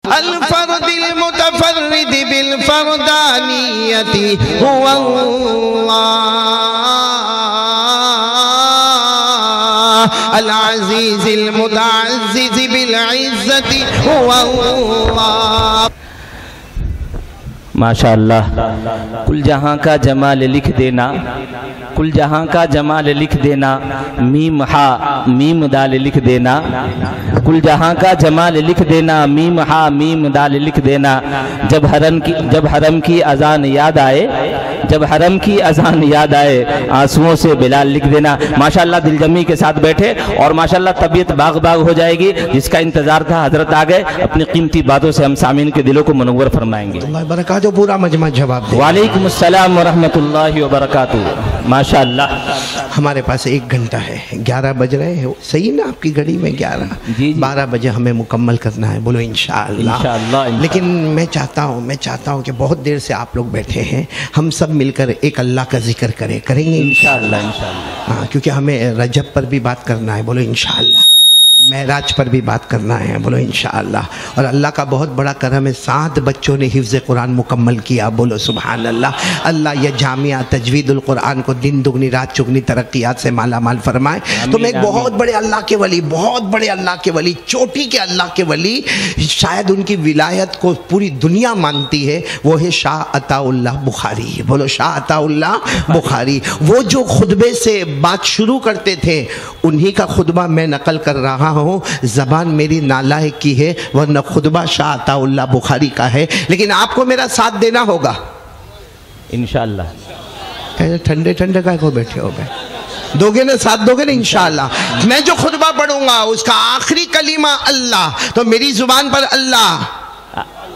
الفرد المتفرد بالفردانیت هو اللہ العزیز المتعزز بالعزت هو اللہ۔ ماشاءاللہ، کل جہاں کا جمال لکھ دینا، کل جہاں کا جمال لکھ دینا، میم ہا میم دال لکھ دینا، کل جہاں کا جمال لکھ دینا، میم ہا میم دال لکھ دینا۔ جب حرم کی اذان یاد آئے، جب حرم کی اذان یاد آئے، آنسوؤں سے بلال لکھ دینا۔ ماشاءاللہ دل جمی کے ساتھ بیٹھے اور ماشاءاللہ طبیعت باغ باغ ہو جائے گی، جس کا انتظار تھا حضرت آ گئے، اپنی قیمتی باتوں سے ہم سامعین کے دلوں کو منور فرمائیں گے۔ اللہ برکاتہ، پورا مجمع جواب دے۔ وعلیکم السلام ورحمۃ اللہ وبرکاتہ۔ ماشاءاللہ ہمارے پاس 1 گھنٹہ ہے، 11 بج رہے ہیں، صحیح نا آپ کی گھڑی میں 11؟ جی 12 بجے ہمیں مکمل کرنا ہے، بولو انشاءاللہ۔ لیکن میں چاہتا ہوں کہ بہت دیر سے آپ لوگ بیٹھے ہیں، ہم سب مل کر ایک اللہ کا ذکر کریں گے انشاءاللہ۔ ہاں، کیونکہ ہمیں رجب پر بھی بات کرنا ہے، بولو انشاءاللہ۔ معراج پر بھی بات کرنا ہے، بولو انشاءاللہ۔ اور اللہ کا بہت بڑا کرم ہے، 7 بچوں نے حفظ قرآن مکمل کیا، بولو سبحان اللہ۔ اللہ یہ جامعہ تجوید القرآن کو دن دگنی رات چگنی ترقیات سے مالا مال فرمائے۔ تو میں ایک بہت بڑے اللہ کے ولی، بہت بڑے اللہ کے ولی، چوٹی کے اللہ کے ولی، شاید ان کی ولایت کو پوری دنیا مانتی ہے، وہ ہے شاہ عطا اللہ بخاری، بولو شاہ عطا اللہ بخاری۔ وہ جو خطبے سے بات شروع کرتے تھے، انہی کا خطبہ میں نقل کر رہا ہوں۔ زبان میری نالائق کی ہے، ورنہ خطبہ شاہ عطا اللہ بخاری کا ہے، لیکن آپ کو میرا ساتھ دینا ہوگا انشاءاللہ۔ ٹھنڈے ٹھنڈے کا کو بیٹھے ہو گئے، دو گے نا، ساتھ دو گے نا انشاءاللہ۔ میں جو خطبہ پڑھوں گا اس کا آخری کلمہ اللہ، تو میری زبان پر اللہ،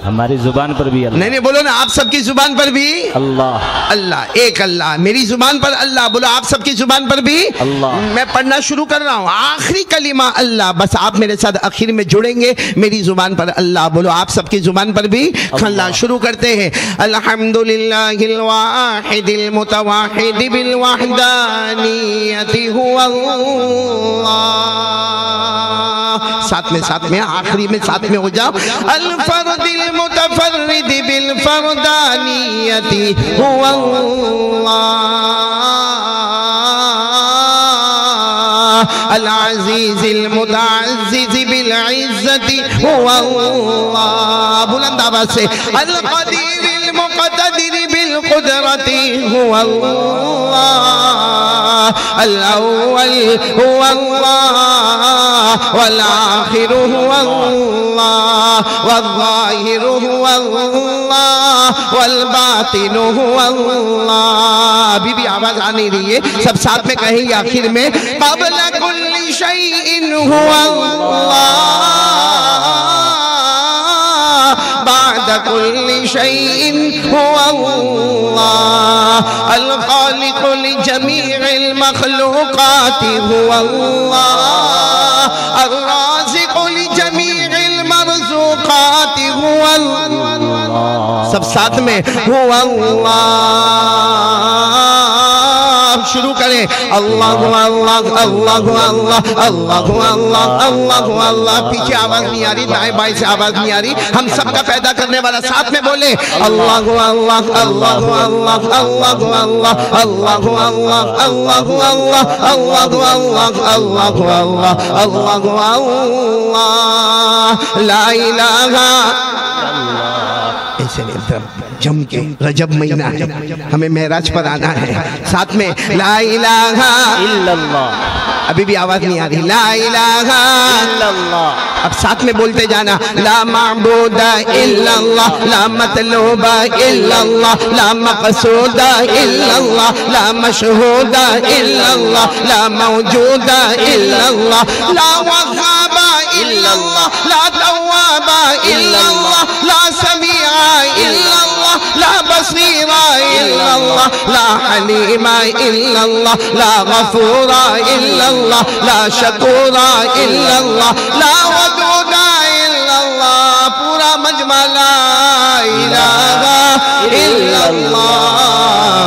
ہماری زبان پر بھی اللہ، نہیں بولو نا، آپ سب کی زبان پر بھی اللہ، اللہ، ایک اللہ، میری زبان پر اللہ، بولو آپ سب کی زبان پر بھی اللہ۔ میں پڑھنا شروع کر رہا ہوں، آخری کلمہ اللہ، بس آپ میرے ساتھ آخر میں جڑیں گے، میری زبان پر اللہ، بولو آپ سب کی زبان پر بھی اللہ۔ شروع کرتے ہیں، الحمدللہ الواحد المتواحد بالوحدانیت هو اللہ۔ ساتھ میں آخری میں ساتھ میں ہو جاؤ، الفرد المتفرد بالفردانیت هو اللہ العزیز المتعزز بالعزت هو اللہ۔ بلند آواز سے، القدیر المقتدر بالقدرت هو اللہ الاول هو اللہ والآخر هو اللہ والظاہر هو اللہ والباطن هو اللہ۔ ابھی بھی آواز آ نہیں رہی ہے، سب ساتھ میں کہیں گے آخر میں، قبل کل شیء هو اللہ بعد كل شيء هو الله الخالق لجميع المخلوقات هو الله الرازق لجميع المرزوقات هو الله۔ سب ساتھ میں هو الله۔ شروع کریں، اللہ اللہ اللہ اللہ اللہ اللہ اللہ اللہ۔ پیچھے آواز نہیں آ رہی، دائیں بائیں سے آواز نہیں آ رہی، ہم سب کا پیدا کرنے والا، ساتھ میں بولیں، اللہ اللہ اللہ اللہ اللہ اللہ اللہ اللہ اللہ اللہ اللہ اللہ اللہ لا الہ۔ ایسے نہیں، جم کے رجب مہینہ ہے، ہمیں معراج پر آنا ہے، ساتھ میں لا الہ الا اللہ۔ ابھی بھی آواز نہیں آ رہی، لا الہ الا اللہ۔ اب ساتھ میں بولتے جانا، لا معبود الا اللہ لا مطلوب الا اللہ لا مقصود الا اللہ لا مشہود الا اللہ لا موجود الا اللہ لا وهاب الا اللہ لا تواب الا اللہ لا سمیع الا اللہ لا بصیر الا اللہ لا حلیم الا اللہ لا غفور الا اللہ لا شکور الا اللہ لا ودود الا اللہ۔ پورا مجمع لا الہ الا اللہ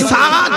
7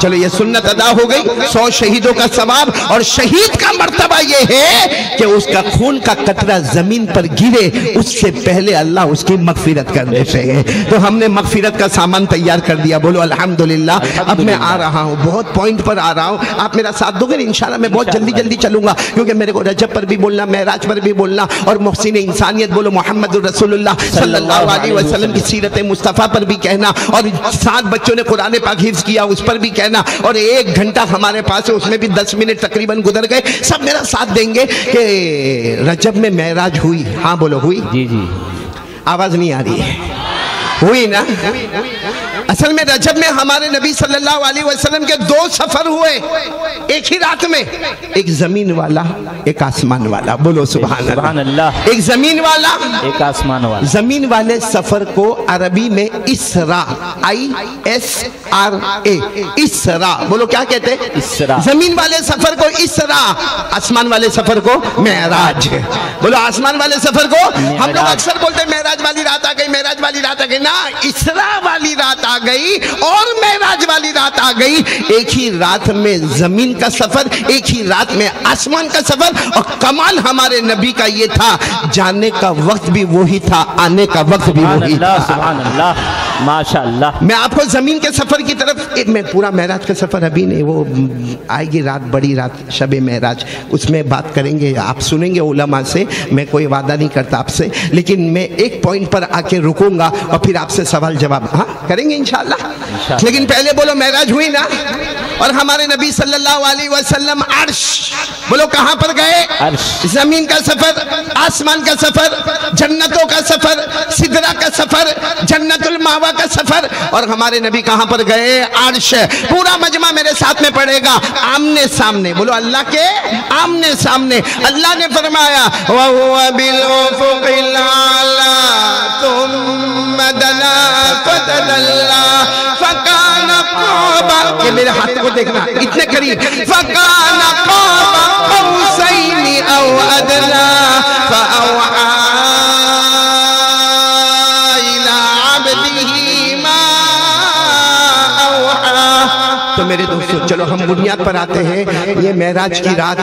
چلو یہ سنت ادا ہو گئی، 100 شہیدوں کا ثواب، اور شہید کا مرتبہ یہ ہے کہ اس کا خون کا قطرہ زمین پر گرے اس سے پہلے اللہ اس کی مغفرت کر دیتے ہیں۔ تو ہم نے مغفرت کا سامان تیار کر دیا، بولو الحمدللہ۔ اب میں آ رہا ہوں، بہت پوائنٹ پر آ رہا ہوں، آپ میرا ساتھ دو گے انشاءاللہ؟ میں بہت جلدی چلوں گا کیونکہ میرے کو رجب پر بھی بولنا، معراج پر بھی بولنا، اور محسن انسانیت بولو محمد رسول اللہ صلی اللہ علیہ وسلم کی سیرت مصطفیٰ پر بھی کہنا، اور 7 بچوں نے قرآن پاک حفظ کیا اس پر بھی کہنا، اور 1 گھنٹہ ہمارے پاس ہے اس میں بھی 10 منٹ تقریباً گزر گئے۔ سب میرا ساتھ دیں گے کہ رجب میں معراج ہوئی؟ ہاں بولو ہوئی؟ جی جی، آواز نہیں آ رہی ہے؟ ہوئی نا؟ اصل میں رجب میں ہمارے نبی صلی اللہ علیہ وسلم کے 2 سفر ہوئے ایک ہی رات میں، ایک زمین والا ایک آسمان والا، بولو سبحان اللہ۔ ایک زمین والا ایک آسمان والا۔ زمین والے سفر کو عربی میں اسرا، ISRA، اسرا، بولو کیا کہتے ہیں؟ اسرا۔ زمین والے سفر کو اسرا، آسمان والے سفر کو معراج، بولو آسمان والے سفر کو۔ ہم لوگ اکثر بولتے ہیں معراج والی رات آ گئی، معراج والی رات آ گئی، نا، اسرا والی رات آ گئی اور معراج والی رات آ گئی۔ ایک ہی رات میں زمین کا سفر، ایک ہی رات میں آسمان کا سفر، اور کمال ہمارے نبی کا یہ تھا، جانے کا وقت بھی وہی تھا، آنے کا وقت بھی وہی تھا۔ سبحان اللہ، ماشاءاللہ۔ میں آپ کو زمین کے سفر کی طرف، میں پورا معراج کا سفر ابھی نہیں، وہ آئے گی رات، بڑی رات شب معراج، اس میں بات کریں گے، آپ سنیں گے علماء سے، میں کوئی وعدہ نہیں کرتا آپ سے، لیکن میں ایک پوائنٹ پر آ کے رکوں گا اور پھر آپ سے سوال جواب ہاں کریں گے انشاءاللہ۔ لیکن پہلے بولو معراج ہوئی نا، اور ہمارے نبی صلی اللہ علیہ وسلم عرش، بولو کہاں پر گئے؟ عرش۔ زمین کا سفر، آسمان کا سفر، جنتوں کا سفر، سدرہ کا سفر، جنت الماوا کا سفر، اور ہمارے نبی کہاں پر گئے؟ عرش۔ پورا مجمع میرے ساتھ میں پڑھے گا، آمنے سامنے، بولو اللہ کے آمنے سامنے۔ اللہ نے فرمایا وَهُوَ بِالْأُفُقِ الْأَعْلَى ثُمَّ دَنَا فَتَدَلَّى فَكَانَ قَابَ، کہ میرے ہاتھ کو دیکھنا اتنے قریب، فَكَانَ قَابَ قَوْسَيْنِ أَوْ أَدْنَى فَأَوْحَى إِلَىٰ عَبْدِهِ مَا أَوْحَى۔ تو میرے دوستو چلو ہم بنیاد پر آتے ہیں۔ یہ معراج کی رات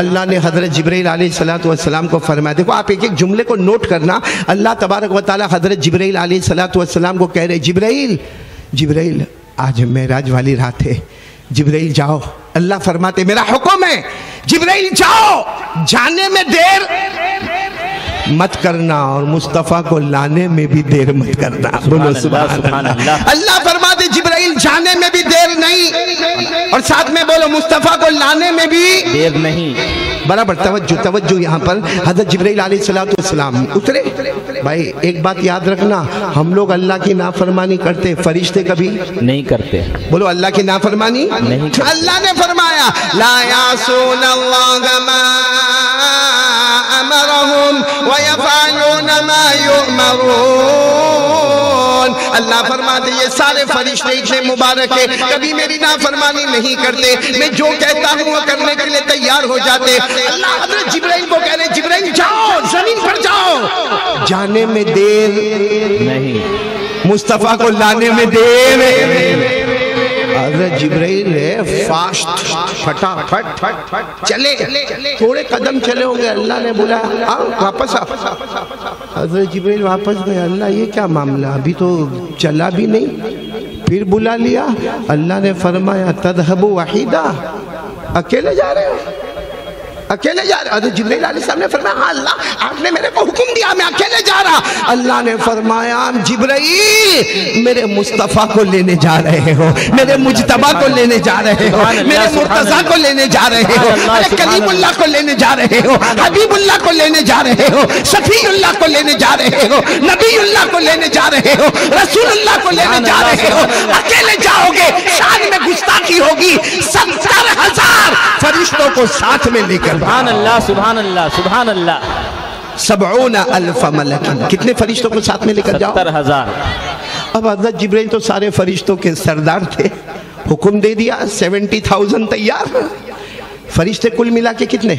اللہ نے حضرت جبرائیل علیہ السلام کو فرمایا، دیکھو آپ ایک ایک جملے کو نوٹ کرنا، اللہ تبارک و تعالی حضرت جبرائیل علیہ السلام کو کہہ رہے جبرائیل آج معراج والی رات ہے، جبرائیل جاؤ۔ اللہ فرماتے میرا حکم ہے جبرائیل جاؤ، جانے میں دیر مت کرنا اور مصطفیٰ کو لانے میں بھی دیر مت کرنا، بولو سبحان اللہ۔ اللہ فرماتے جبرائیل جانے میں بھی دیر نہیں، اور ساتھ میں بولو مصطفیٰ کو لانے میں بھی دیر نہیں۔ برابر توجہ یہاں پر حضرت جبرائیل علیہ السلام اترے۔ بھائی ایک بات یاد رکھنا، ہم لوگ اللہ کی نافرمانی کرتے، فرشتے کبھی نہیں کرتے، بولو اللہ کی نافرمانی نہیں کرتے۔ اللہ نے فرمایا لا یعصون اللہ ما امرهم ویفعلون ما یؤمرون۔ اللہ فرماتے یہ سارے فرشتے اتنے مبارک ہیں، کبھی میری نافرمانی نہیں کرتے، میں جو کہتا ہوں وہ کرنے کے لیے تیار ہو جاتے۔ اللہ حضرت جبرائیل کو کہہ رہے جبرائیل جاؤ، زمین پر جاؤ، جانے میں دیر نہیں، مصطفیٰ کو لانے میں دیر نہیں۔ حضرت جبرائیل ہے فاسٹ، پھٹا پھٹ چلے، تھوڑے قدم چلے ہوں گے، اللہ نے بولا واپس آ۔ حضرت جبرائیل واپس گئے، اللہ یہ کیا معاملہ، ابھی تو چلا بھی نہیں، پھر بلا لیا۔ اللہ نے فرمایا تذهب وحیدہ، اکیلے جا رہے ہو، اکیلے جا رہے۔ حضرت جبرائیل علیہ السلام نے فرمایا ہاں اللہ آپ نے میرے کو حکم دیا، میں اکیلے جا رہا۔ اللہ نے فرمایا جبرائیل میرے مصطفیٰ کو لینے جا رہے ہو، میرے مجتبیٰ کو لینے جا رہے ہو، میرے مرتضیٰ کو لینے جا رہے ہو، کلیم اللہ کو لینے جا رہے ہو، حبیب اللہ کو لینے جا رہے ہو، شفیع اللہ کو لینے جا رہے ہو، نبی اللہ کو لینے جا رہے ہو، رسول اللہ کو لینے جا رہے ہو۔ اکیلے جاؤ گے شان میں گستاخی ہوگی، 70,000 فرشتوں کو ساتھ میں لے کر۔ سبحان اللہ سبحان اللہ سبحان اللہ۔ 70,000 ملکن، کتنے فرشتوں کو ساتھ میں لے کر جاؤ؟ 70,000۔ اب حضرت جبرائیل تو سارے فرشتوں کے سردار تھے، حکم دے دیا 70,000 تیار۔ فرشتے کل ملا کے کتنے؟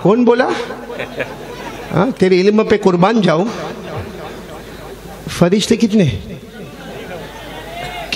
کون بولا؟ تیرے علم پہ قربان جاؤں، فرشتے کتنے؟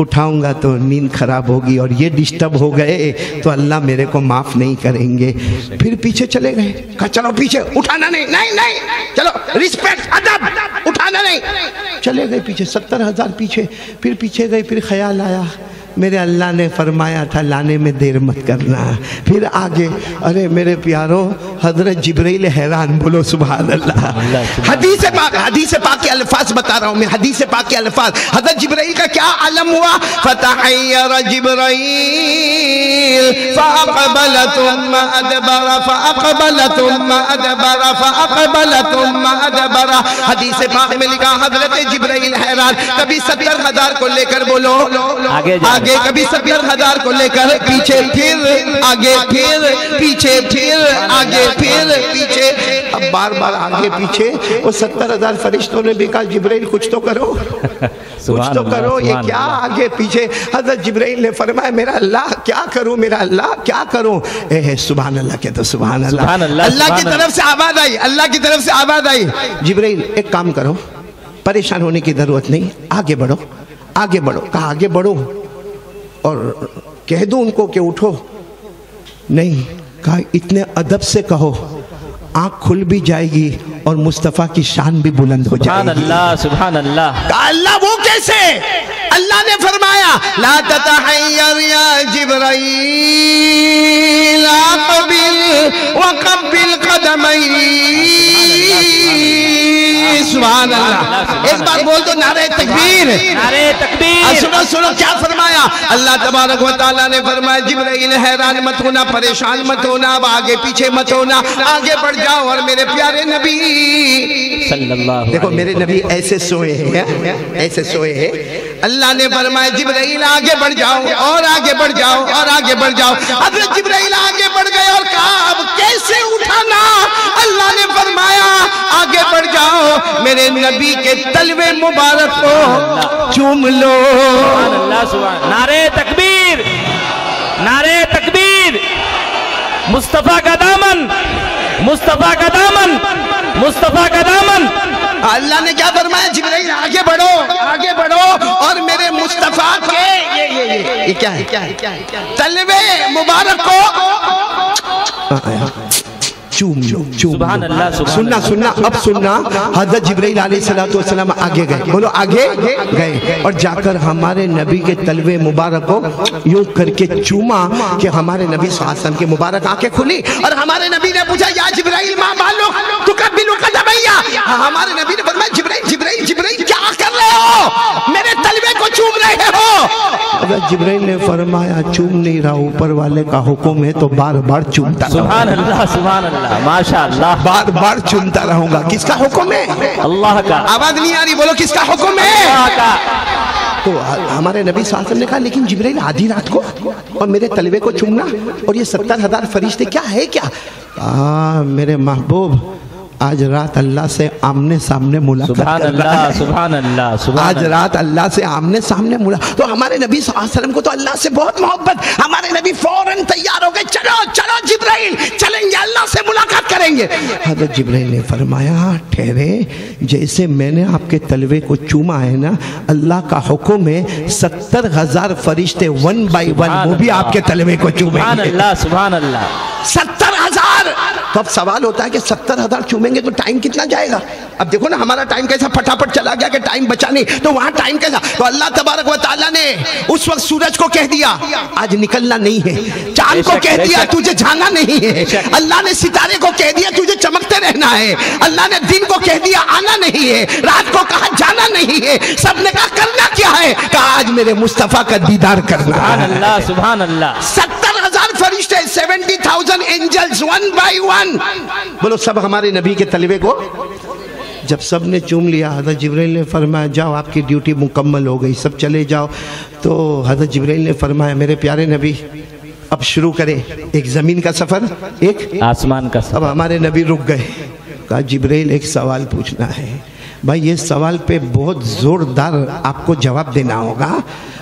اٹھاؤں گا تو نیند خراب ہوگی اور یہ ڈسٹرب ہو گئے تو اللہ میرے کو معاف نہیں کریں گے. پھر پیچھے چلے گئے, کہا چلو پیچھے, اٹھانا نہیں, نہیں چلو رسپیکٹ ادب, اٹھانا نہیں. چلے گئے پیچھے 70,000 پیچھے. پھر پیچھے گئے, پھر خیال آیا میرے اللہ نے فرمایا تھا لانے میں دیر مت کرنا. پھر آگے, ارے میرے پیاروں حضرت جبرائیل حیران, بولو سبحان اللہ. حدیث پاک کے الفاظ بتا رہا ہوں میں, حدیث پاک کے الفاظ. حضرت جبرائیل کا کیا عالم ہوا؟ فتحیر جبرائیل فاقبل ثم ادبر فاقبل ثم ادبر فاقبل ثم ادبر. حدیث پاک میں لکھا حضرت جبرائیل حیران, کبھی 70,000 کو لے کر بولو آگے, کبھی 70,000 کو لے کر پیچھے, پھر آگے, پھر پیچھے, پھر آگے, پھر پیچھے. اب بار بار آگے پیچھے. وہ 70,000 فرشتوں نے بھی کہا جبرائیل کچھ تو کرو, کچھ تو کرو, یہ کیا آگے پیچھے. حضرت جبرائیل نے فرمایا میرا اللہ کیا کروں, میرا اللہ کیا کروں. اے سبحان اللہ کہتے سبحان اللہ. اللہ کی طرف سے آواز آئی, اللہ کی طرف سے آواز آئی, جبرائیل ایک کام کرو, پریشان ہونے کی ضرورت نہیں, آگے بڑھو, آگے بڑھو. کہا آگے بڑھو اور کہہ دوں ان کو کہ اٹھو؟ نہیں, کہا اتنے ادب سے کہو, آنکھ کھل بھی جائے گی اور مصطفیٰ کی شان بھی بلند ہو جائے گی. سبحان اللہ, سبحان اللہ. کہا اللہ وہ کیسے؟ اللہ نے فرمایا لا تتحیر یا جبرائیل اقبل وقبل قدمئی. سبحان اللہ. ایک بار بول دو نعرہ تکبیر, نعرہ تکبیر. سنو سنو کیا فرمایا اللہ تبارک و تعالیٰ نے فرمایا جبرائیل حیران مت ہونا, پریشان مت ہونا, اب آگے پیچھے مت ہونا, آگے بڑھ جاؤ. اور میرے پیارے نبی صلی اللہ, دیکھو میرے نبی ایسے سوئے ہیں, ایسے سوئے ہیں. اللہ نے فرمایا جبرائیل آگے بڑھ جاؤ اور آگے بڑھ جاؤ اور آگے بڑھ جاؤ. حضرت جبرائیل آگے بڑھ گئے اور کہا اب کیسے اٹھانا؟ اللہ نے فرمایا آگے بڑھ جاؤ, میرے نبی کے تلوے مبارک کو چوم لو. سبحان اللہ, سبحان. نعرہ تکبیر, نعرہ تکبیر. مصطفیٰ کا دامن, مصطفیٰ کا دامن, مصطفیٰ کا دامن. اللہ نے کیا فرمایا جبرائیل آگے بڑھو, آگے بڑھو اور میرے مصطفیٰ کے یہ کیا ہے, تلوے مبارک کو چوم لو. سبحان اللہ, سبحان. سننا اب سننا. حضرت جبرائیل علیہ السلام آگے گئے, بولو آگے گئے, اور جا کر ہمارے نبی کے تلوے مبارک کو یوں کر کے چوما کہ ہمارے نبی صلی اللہ علیہ وسلم کی مبارک آنکھیں کھلی. اور ہمارے نبی نے پوچھا یا جبرائیل ما بالک تقبل قدمیا. ہمارے نبی نے فرمایا جبرائیل جبرائیل جبرائیل کیا کر رہے ہو, میرے تلوے کو چوم رہے ہو. حضرت جبرائیل نے فرمایا چوم نہیں رہا, اوپر والے کا حکم ہے تو بار بار چومتا. سبحان اللہ, سبحان اللہ, ماشاء اللہ. بار بار چومتا رہوں گا. کس کا حکم ہے؟ اللہ کا. آواز نہیں آ رہی, بولو کس کا حکم ہے؟ اللہ کا. تو ہمارے نبی صلی اللہ علیہ وسلم نے کہا لیکن جبرائیل آدھی رات کو اور میرے تلوے کو چومنا اور یہ 70,000 فرشتے کیا ہے کیا؟ میرے محبوب آج رات اللہ سے آمنے سامنے ملاقات سبحان اللہ, سبحان اللہ, سبحان. آج رات اللہ سے آمنے سامنے ملاقات. تو ہمارے نبی صلی اللہ علیہ وسلم کو تو اللہ سے بہت محبت. ہمارے نبی فوراً تیار ہو گئے, چلو چلو جبرائیل چلیں گے, اللہ سے ملاقات کریں گے. حضرت جبرائیل نے فرمایا ٹھہرے, جیسے میں نے آپ کے تلوے کو چوما ہے نا, اللہ کا حکم ہے 70,000 فرشتے 1 by 1 وہ بھی آپ کے تلوے کو چومیں سبحان گے. اللہ, سبحان اللہ. 70,000. تو اب سوال ہوتا ہے کہ 70,000 چومیں گے تو ٹائم کتنا جائے گا؟ اب دیکھو نا ہمارا ٹائم کیسا پھٹاپٹ چلا گیا کہ ٹائم بچا نہیں, تو وہاں ٹائم کیسا. تو اللہ تبارک و تعالیٰ نے اس وقت سورج کو کہہ دیا آج نکلنا نہیں ہے, چاند کو کہہ دیا تجھے جانا نہیں ہے, اللہ نے ستارے کو کہہ دیا تجھے چمکتے رہنا ہے, اللہ نے دن کو کہہ دیا آنا نہیں ہے, رات کو کہا جانا نہیں ہے. سب نے کہا کرنا کیا ہے؟ کہا آج میرے مصطفیٰ کا دیدار کرنا. سبحان اللہ, سبحان اللہ. 70,000 فرشتے 70,000 اینجلز 1 by 1 بولو سب ہمارے نبی کے تلوے کو. جب سب نے چوم لیا حضرت جبرائیل نے فرمایا جاؤ آپ کی ڈیوٹی مکمل ہو گئی, سب چلے جاؤ. تو حضرت جبرائیل نے فرمایا میرے پیارے نبی اب شروع کریں, ایک زمین کا سفر ایک آسمان کا سفر. اب ہمارے نبی رک گئے, کہا جبرائیل ایک سوال پوچھنا ہے. بھائی یہ سوال پہ بہت زوردار آپ کو جواب دینا ہوگا.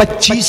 25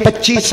25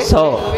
100,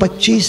25,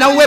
90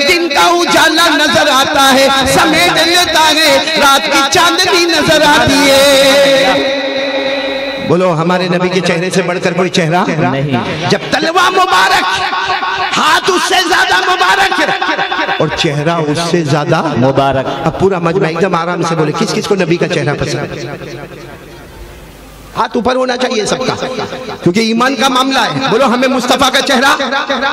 دن کا اجالا نظر آتا ہے سمیٹ لیتا ہے رات کی چاندنی نظر آتی ہے بولو ہمارے نبی کے چہرے سے بڑھ کر کوئی چہرہ نہیں جب تلوہ مبارک ہاتھ اس سے زیادہ مبارک اور چہرہ اس سے زیادہ مبارک اب پورا مجمع ایک دم آرام سے بولے کس کس کو نبی کا چہرہ پسند ہے ہاتھ اوپر ہونا چاہیے سب کا کیونکہ ایمان کا معاملہ ہے بولو ہمیں مصطفیٰ کا چہرہ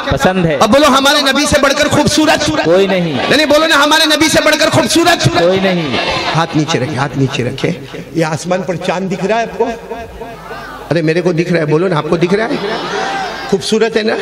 پسند ہے اب بولو ہمارے نبی سے بڑھ کر خوبصورت کوئی نہیں نہیں بولو نا ہمارے نبی سے بڑھ کر خوبصورت کوئی نہیں ہاتھ نیچے رکھے ہاتھ نیچے رکھے یہ آسمان پر چاند دکھ رہا ہے آپ کو ارے میرے کو دکھ رہا ہے بولو نا آپ کو دکھ رہا ہے خوبصورت ہے نا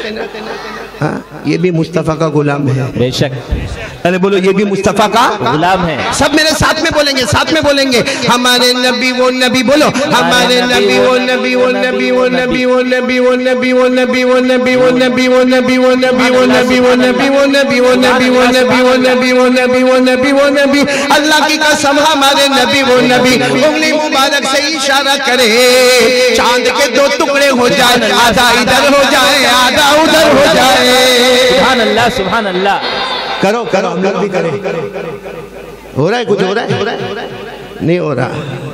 ہاں یہ بھی مصطفیٰ کا غلام ہے بے شک ارے بولو یہ بھی مصطفیٰ کا غلام ہے سب میرے ساتھ میں بولیں گے ہمارے نبی وہ نبی بولو ہمارے نبی وہ نبی وہ نبی وہ نبی وہ نبی وہ نبی وہ نبی وہ نبی وہ نبی وہ نبی وہ نبی وہ نبی وہ نبی وہ نبی وہ نبی وہ نبی وہ نبی وہ نبی وہ نبی وہ نبی اللہ کی قسم ہمارے نبی وہ نبی انگلی مبارک سے اشارہ کرے چاند کے دو ٹکڑے ہو جائے آدھا ادھر ہو جائے آدھا ادھر ہو جائے سبحان اللہ سبحان اللہ کرو ہم لوگ بھی کریں ہو رہا ہے کچھ ہو رہا ہے نہیں ہو رہا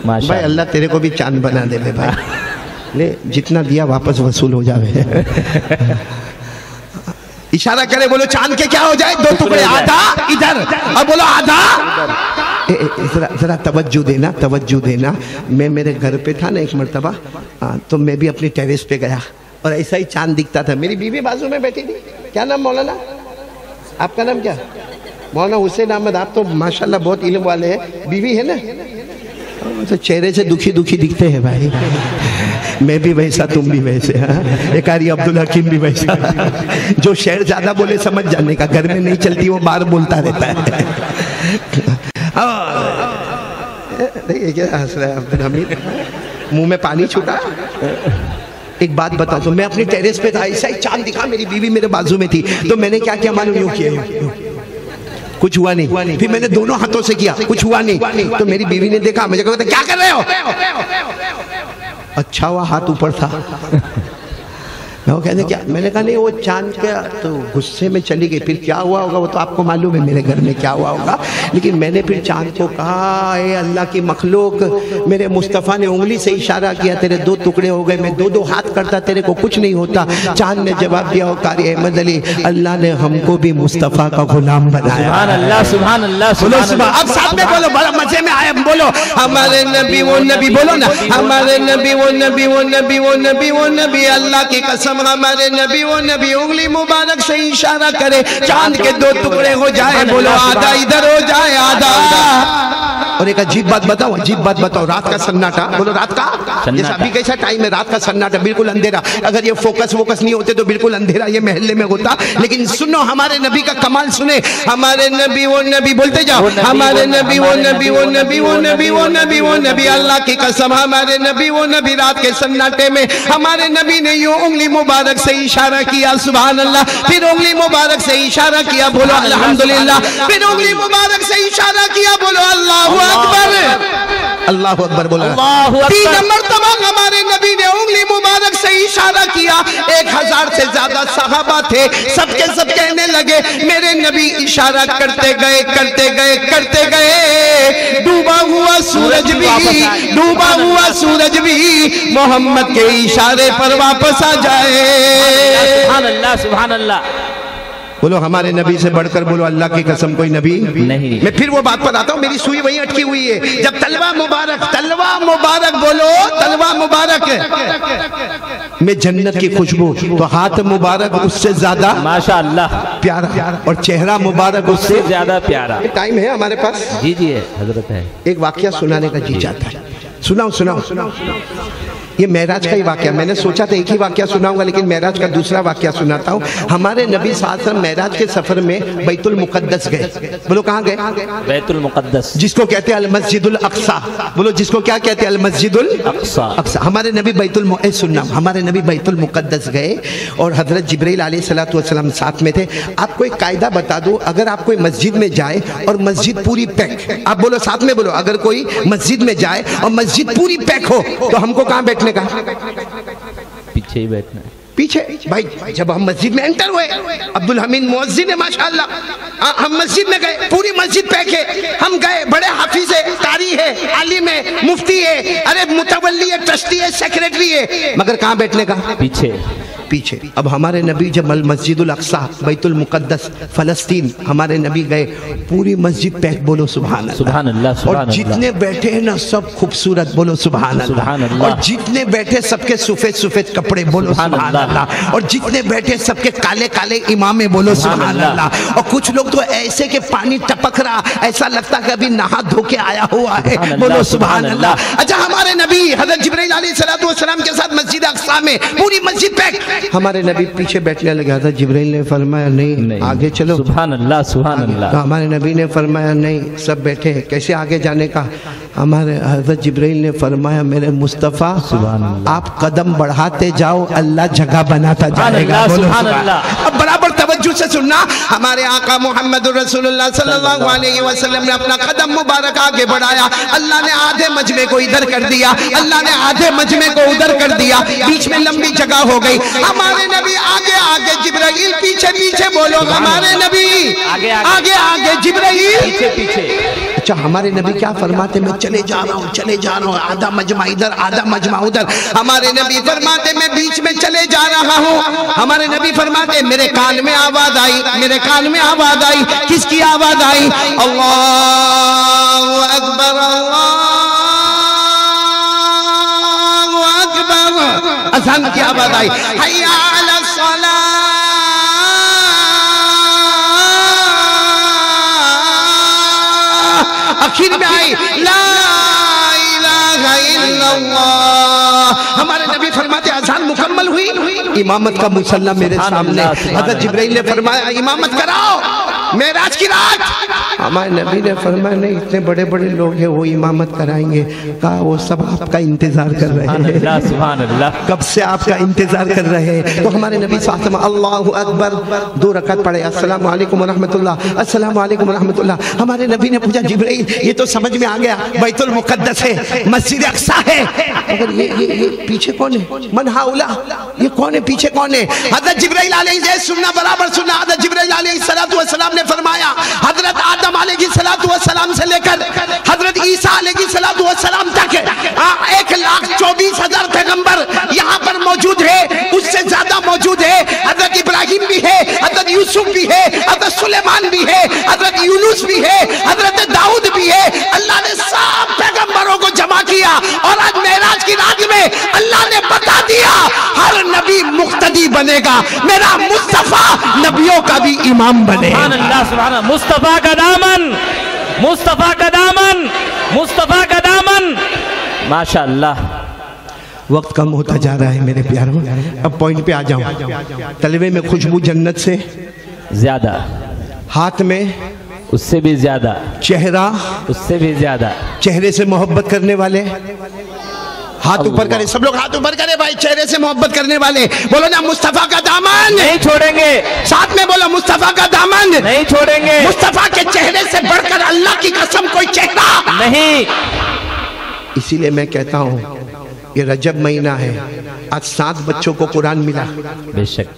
بھائی اللہ تیرے کو بھی چاند بنا دے بھائی لے جتنا دیا واپس وصول ہو جاوے اشارہ کرے بولو چاند کے کیا ہو جائے دو ٹکڑے آدھا ادھر اب بولو آدھا ذرا توجہ دینا میں میرے گھر پہ تھا نا ایک مرتبہ تو میں بھی اپنی ٹیریس پہ گیا اور ایسا ہی چاند دکھتا تھا میری بیوی بازو میں بیٹھی تھی کیا نام مولانا آپ کا نام کیا مولانا حسین احمد آپ تو ماشاءاللہ بہت علم والے ہیں بیوی ہے نا تو چہرے سے دکھی دکھتے ہیں بھائی میں بھی ویسا تم بھی ویسے ایک آری عبدالحکیم بھی ویسا جو شعر زیادہ بولے سمجھ جانے کا گھر میں نہیں چلتی وہ باہر بولتا رہتا ہے کیا ہنس رہا ہے عبدالحمید منہ میں پانی چھوٹا ایک بات بتاؤ تو میں اپنی ٹیریس پہ تھا ایسا ہی چاند دکھا میری بیوی میرے بازو میں تھی تو میں نے کیا معلوم یوں کیا کچھ ہوا نہیں پھر میں نے دونوں ہاتھوں سے کیا کچھ ہوا نہیں تو میری بیوی نے دیکھا مجھے کہا کیا کر رہے ہو اچھا ہوا ہاتھ اوپر تھا میں نے کہا نہیں وہ چاند کیا تو غصے میں چلی گئی پھر کیا ہوا ہوگا وہ تو آپ کو معلوم ہے میرے گھر میں کیا ہوا ہوگا لیکن میں نے پھر چاند کو کہا اے اللہ کی مخلوق میرے مصطفیٰ نے انگلی سے اشارہ کیا تیرے دو ٹکڑے ہو گئے میں دو ہاتھ کرتا تیرے کو کچھ نہیں ہوتا چاند نے جواب دیا قاری احمد علی اللہ نے ہم کو بھی مصطفیٰ کا غلام بنایا سبحان اللہ سبحان اللہ سبحان اللہ اب ساتھ میں بولو بڑا مزے میں آیا بولو ہمارے نبی وہ نبی بولو نا ہمارے نبی وہ نبی وہ نبی وہ نبی وہ نبی اللہ کی قسم ہمارے نبی وہ نبی انگلی مبارک سے اشارہ کرے چاند کے دو ٹکڑے ہو جائے بولو آدھا ادھر ہو جائے آدھا اور ایک عجیب بات بتاؤ رات کا سناٹا بولو رات کا جیسا ابھی کیسا ٹائم ہے رات کا سناٹا بالکل اندھیرا اگر یہ فوکس نہیں ہوتے تو بالکل اندھیرا یہ محلے میں ہوتا لیکن سنو ہمارے نبی کا کمال سنے ہمارے نبی وہ نبی بولتے جاؤ ہمارے نبی وہ نبی وہ نبی وہ نبی وہ نبی وہ نبی اللہ کی قسم ہمارے نبی وہ نبی رات کے سناٹے میں ہمارے نبی نے یوں انگلی مبارک سے اشارہ کیا سبحان اللہ پھر انگلی مبارک سے اشارہ کیا بولو الحمدللہ پھر انگلی مبارک سے اشارہ کیا بولو اللہ اکبر اللہ اکبر بولو تین مرتبہ ہمارے نبی نے انگلی مبارک سے اشارہ کیا 1000 سے زیادہ صحابہ تھے سب کے سب کہنے لگے میرے نبی اشارہ کرتے گئے ڈوبا ہوا سورج بھی محمد کے اشارے پر واپس آ جائے سبحان اللہ سبحان اللہ بولو ہمارے نبی سے بڑھ کر بولو اللہ کی قسم کوئی نبی نہیں میں پھر وہ بات پر آتا ہوں میری سوئی وہیں اٹکی ہوئی ہے جب تلوہ مبارک بولو تلوہ مبارک میں جنت کی خوشبو تو ہاتھ مبارک اس سے زیادہ ماشاءاللہ پیارا اور چہرہ مبارک اس سے زیادہ پیارا ٹائم ہے ہمارے پاس جی ہے حضرت ہے ایک واقعہ سنانے کا جی چاہتا ہے سناؤ یہ معراج کا ہی واقعہ میں نے سوچا تھا ایک ہی واقعہ سناؤں گا لیکن معراج کا دوسرا واقعہ سناتا ہوں ہمارے نبی صلی اللہ علیہ وسلم معراج کے سفر میں بیت المقدس گئے بولو کہاں گئے بیت المقدس جس کو کہتے ہیں المسجد الاقصی بولو جس کو کیا کہتے ہیں المسجد الاقصی ہمارے نبی ہمارے نبی بیت المقدس گئے اور حضرت جبرائیل علیہ السلام ساتھ میں تھے آپ کو ایک قاعدہ بتا دو اگر آپ کوئی مسجد میں جائے اور مسجد پوری پیک آپ بولو ساتھ میں بولو اگر کوئی مسجد میں جائے اور مسجد پوری پیک ہو تو ہم کو کہاں بیٹھنے کا پیچھے ہی بیٹھنا ہے پیچھے بھائی جب ہم مسجد میں انٹر ہوئے، عبدالحمید مؤذن ہے ماشاءاللہ، ہم مسجد میں گئے، پوری مسجد پیکے، ہم گئے، بڑے حافظ ہے، قاری ہے، عالم ہے، مفتی ہے، ارے متولی ہے، ٹرسٹی ہے، سیکریٹری ہے، مگر کہاں بیٹھنے کا؟ پیچھے۔ اب ہمارے نبی جب المسجد الاقصی بیت المقدس فلسطین ہمارے نبی گئے، پوری مسجد پیک، بولو سبحان اللہ، اور جتنے بیٹھے ہیں نا سب خوبصورت، بولو سبحان اللہ، اور جتنے بیٹھے سب کے سفید سفید کپڑے، بولو سبحان اللہ، اور جتنے بیٹھے سب کے کالے کالے امامے، بولو سبحان اللہ، اور کچھ لوگ تو ایسے کہ پانی ٹپک رہا، ایسا لگتا کہ ابھی نہا دھو کے آیا ہوا ہے، بولو سبحان اللہ۔ اچھا ہمارے نبی حضرت جبرائیل علیہ السلام کے ساتھ مسجد اقصی میں پوری مسجد پیک، ہمارے نبی پیچھے بیٹھنے لگا تھا، جبرائیل نے فرمایا نہیں آگے چلو، سبحان اللہ سبحان اللہ، تو ہمارے نبی نے فرمایا نہیں سب بیٹھے، کیسے آگے جانے کا؟ ہمارے حضرت جبرائیل نے فرمایا میرے مصطفیٰ آپ قدم بڑھاتے جاؤ، اللہ جگہ بناتا جائے گا، سبحان اللہ۔ اب برابر توجہ سے سننا، ہمارے آقا محمد رسول اللہ صلی اللہ علیہ وسلم نے اپنا قدم مبارک آگے بڑھایا، اللہ نے آدھے مجمع کو ادھر کر دیا، اللہ نے آدھے مجمع کو ادھر کر دیا، بیچ میں لمبی جگہ ہو گئی، ہمارے نبی آگے آگے، جبرائیل پیچھے پیچھے، بولو ہمارے نبی آگے آگے، جبرائیل پیچھے پیچھے۔ اچھا ہمارے نبی کیا فرماتے؟ میں چلے جا رہا ہوں، آدھا مجمع ادھر آدھا مجمع ادھر، ہمارے نبی فرماتے میں بیچ میں چلے جا رہا ہوں، ہمارے نبی فرماتے میرے کان میں آواز آئی، میرے کان میں آواز آئی، کس کی آواز آئی؟ اللہ اکبر، اللہ اکبر، اذان کی آواز آئی، حی علی الصلاۃ، آخر میں آئی لا الہ الا اللہ۔ ہمارے نبی فرماتے اذان مکمل ہوئی، امامت کا مصلی میرے سامنے، حضرت جبرائیل نے فرمایا امامت کراؤ، معراج کی رات۔ ہمارے نبی نے فرمایا نہیں اتنے بڑے بڑے لوگ ہیں وہ امامت کرائیں گے، کہا وہ سب آپ کا انتظار کر رہے ہیں، سبحان اللہ، کب سے آپ کا انتظار کر رہے ہیں۔ تو ہمارے نبی صلی اللہ علیہ وسلم اللہ اکبر 2 رکعت پڑھے، السلام علیکم ورحمۃ اللہ، السلام علیکم ورحمۃ اللہ۔ ہمارے نبی نے پوچھا جبرائیل یہ تو سمجھ میں آ گیا بیت المقدس ہے، مسجد اقصی ہے، مگر یہ پیچھے کون ہے؟ من ہاؤلا، یہ کون ہے پیچھے کون ہے؟ حضرت جبرائیل علیہ السلام، سننا برابر سننا، حضرت جبرائیل علیہ السلام نے فرمایا حضرت آدم علیہ السلام سے لے کر حضرت عیسیٰ علیہ السلام تک 1,24,000 پیغمبر یہاں پر موجود ہے، اس سے زیادہ موجود ہے، حضرت ابراہیم بھی ہے، حضرت یوسف بھی ہے، حضرت سلیمان بھی ہے، حضرت یونس بھی ہے، حضرت داؤد بھی ہے، اللہ نے سب پیغمبروں کو جمع کیا، اور آج معراج کی رات میں اللہ نے بتا دیا ہر نبی مقتدی بنے گا، میرا مصطفیٰ نبیوں کا بھی امام بنے۔ سبحان اللہ سبحان اللہ، مصطفیٰ کا دامن، مصطفیٰ کا دامن، مصطفیٰ کا دامن، ماشاءاللہ۔ وقت کم ہوتا جا رہا ہے میرے پیاروں، اب پوائنٹ پہ آ جاؤں۔ تلوے میں خوشبو جنت سے زیادہ، ہاتھ میں اس سے بھی زیادہ، چہرہ اس سے بھی زیادہ، چہرے سے محبت کرنے والے، ہاتھ اوپر کرے، سب لوگ ہاتھ اوپر کرے بھائی، چہرے سے محبت کرنے والے، بولو نا مصطفیٰ کا دامن نہیں چھوڑیں گے، ساتھ میں بولو مصطفیٰ کا دامن نہیں چھوڑیں گے، مصطفیٰ کے چہرے سے بڑھ کر اللہ کی قسم کوئی چہرہ نہیں۔ اسی لئے میں کہتا ہوں یہ رجب مہینہ ہے، آج 7 بچوں کو قرآن ملا، بے شک،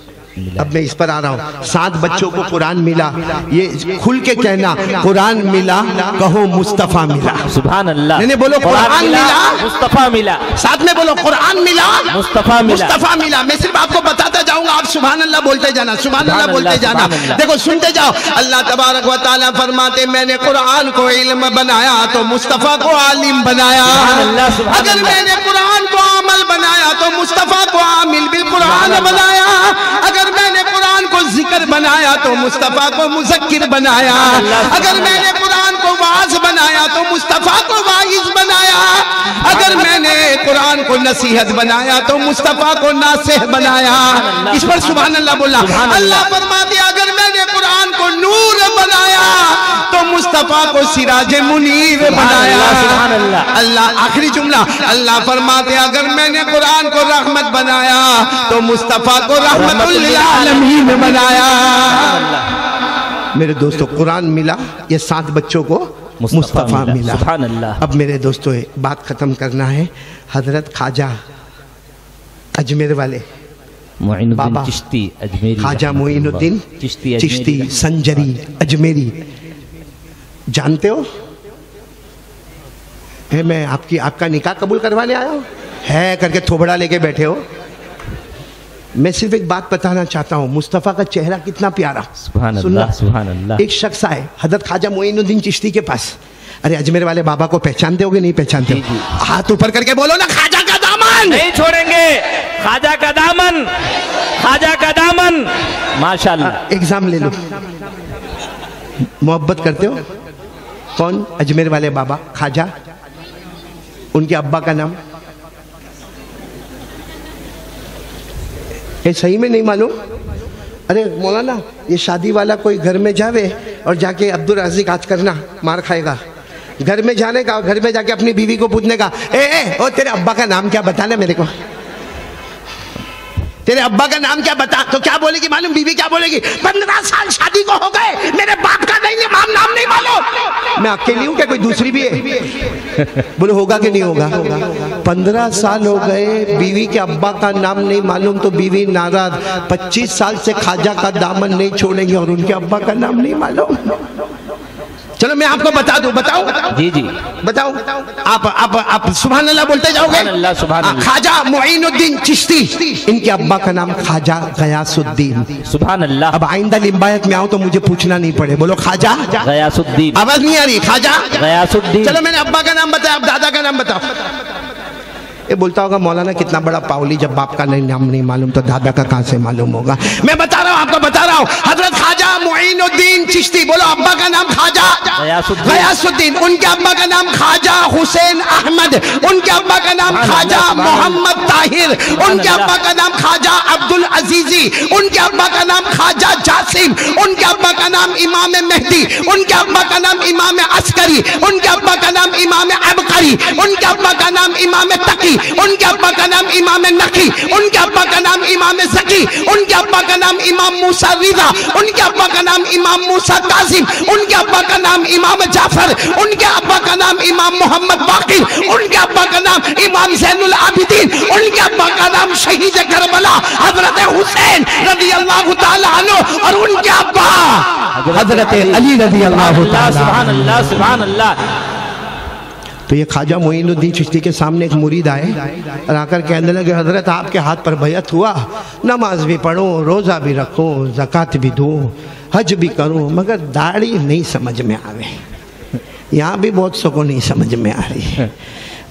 اب میں اس پر آ رہا ہوں، 7 بچوں کو قرآن ملا، یہ کھل کے کہنا قرآن ملا، کہو مصطفیٰ ملا، سبحان اللہ، نہیں بولو قرآن ملا، مصطفیٰ ملا، ساتھ میں بولو قرآن ملا، مصطفیٰ ملا، مصطفیٰ ملا۔ میں صرف آپ کو بتاتا جاؤں گا، آپ سبحان اللہ بولتے جانا، سبحان اللہ بولتے جانا، دیکھو سنتے جاؤ۔ اللہ تبارک و تعالیٰ فرماتے میں نے قرآن کو علم بنایا تو مصطفیٰ کو عالم بنایا، اگر میں نے قرآن کو عمل بنایا تو مصطفیٰ کو عامل بالقرآن بنایا، اگر میں نے قرآن کو ذکر بنایا تو مصطفیٰ کو مذکر بنایا، اگر میں نے قرآن کو واعظ بنایا تو مصطفیٰ کو واعظ بنایا، اگر میں نے قرآن کو نصیحت بنایا تو مصطفیٰ کو ناصح بنایا۔ اس پر سبحان اللہ بولا۔ اللہ فرماتے اگر میں نے قرآن کو نور بنایا تو مصطفیٰ کو سراج منیر بنایا۔ اللہ آخری جملہ، اللہ فرماتے اگر میں نے قرآن کو رحمت بنایا تو مصطفیٰ کو رحمت للعالمین بنایا۔ میرے دوستو قرآن ملا، یہ 7 بچوں کو مصطفیٰ ملا۔ سبحان اللہ۔ اب میرے دوستو بات ختم کرنا ہے، حضرت خواجہ اجمیر والے معین الدین بابا چشتی اجمیری خواجہ رحمۃ معین اللہ۔ الدین چشتی چشتی سنجری اجمیری، جانتے ہو؟ میں آپ کا نکاح قبول کروانے آیا ہوں ہے کر کے تھوبڑا لے کے بیٹھے ہو۔ میں صرف ایک بات بتانا چاہتا ہوں، مصطفیٰ کا چہرہ کتنا پیارا، سبحان سننا۔ اللہ سبحان اللہ۔ ایک شخص آئے حضرت خواجہ معین الدین چشتی کے پاس، ارے اجمیر والے بابا کو پہچانتے ہو گے نہیں پہچانتے ہو؟ ہاتھ اوپر کر کے بولو نا، خواجہ کا دامن نہیں چھوڑیں گے، خواجہ کا دامن، خواجہ کا دامن، ماشاءاللہ۔ ایگزام لے لو، محبت کرتے ہو؟ کون؟ اجمیر والے بابا خواجہ، ان کے ابا کا نام؟ یہ صحیح میں نہیں معلوم؟ ارے مولانا یہ شادی والا کوئی گھر میں جاوے اور جا کے عبدالرزاق آج کرنا، مار کھائے گا۔ گھر میں جانے کا، گھر میں جا کے اپنی بیوی کو پوچھنے کا، او تیرے ابا کا نام کیا بتانا میرے کو، تیرے ابا کا نام کیا بتا، تو کیا بولے گی معلوم؟ بیوی کیا بولے گی؟ 15 سال شادی کو ہو گئے، میرے باپ کا نہیں نام نہیں معلوم۔ میں اکیلی ہوں کیا کوئی دوسری بھی ہے؟ بولے ہوگا کہ نہیں ہوگا؟ 15 سال ہو گئے، بیوی کے ابا کا نام نہیں معلوم تو بیوی ناراض، 25 سال سے خواجہ کا دامن نہیں چھوڑیں گے اور ان کے ابا کا نام نہیں معلوم۔ چلو میں آپ کو بتا دوں، بتاؤ جی جی بتاؤ، آپ سبحان اللہ بولتے جاؤ گے؟ سبحان اللہ سبحان اللہ۔ خواجہ معین الدین چشتی، ان کے ابا کا نام خواجہ غیاث الدین۔ سبحان اللہ۔ اب آئندہ لمبایت میں آؤں تو مجھے پوچھنا نہیں پڑے، بولو خواجہ غیاث الدین، آواز نہیں آ رہی، خواجہ غیاث الدین۔ چلو میں نے ابا کا نام بتایا، اب دادا کا نام بتاؤ۔ یہ بولتا ہوگا مولانا کتنا بڑا پاولی، جب باپ کا نام نہیں معلوم تو دادا کا کہاں سے معلوم ہوگا؟ میں بتا رہا ہوں، آپ کو بتا رہا ہوں، حضرت خواجہ معین الدین چشتی، بولو ابا کا نام خواجہ غیاث الدین، ان کے ابا کا نام خواجہ حسین احمد، ان کے ابا کا نام خواجہ محمد طاہر، ان کے ابا کا نام خواجہ عبدالعزیزی، ان کے ابا کا نام خواجہ جاسم، ان کے ابا کا نام امام مہدی، ان کے ابا کا نام امام عسکری، ان کے ابا کا نام امام عبقری، ان کے ابا کا نام امام تقی، ان کے ابا کا نام امام نقی، ان کے ابا کا نام امام زکی، ان کے ابا کا نام امام موسیٰ رضا، ان کے ابا کا نام امام موسیٰ کاظم، ان کے ابا کا نام امام جعفر، ان کے ابا کا نام امام محمد باقر، ان کے ابا کا نام امام زین العابدین، ان کے ابا کا نام شہید کربلا حضرت حسین رضی اللہ تعالیٰ عنہ، اور ان کے ابا حضرت علی رضی اللہ تعالیٰ۔ سبحان اللہ سبحان اللہ۔ تو یہ خواجہ معین الدین چشتی کے سامنے ایک مرید آئے اور آ کر کہنے لگے حضرت آپ کے ہاتھ پر بیعت ہوا، نماز بھی پڑھوں، روزہ بھی رکھوں، زکوٰۃ بھی دوں، حج بھی کروں، مگر داڑھی نہیں سمجھ میں آوے۔ یہاں بھی بہت سو کو نہیں سمجھ میں آ رہی،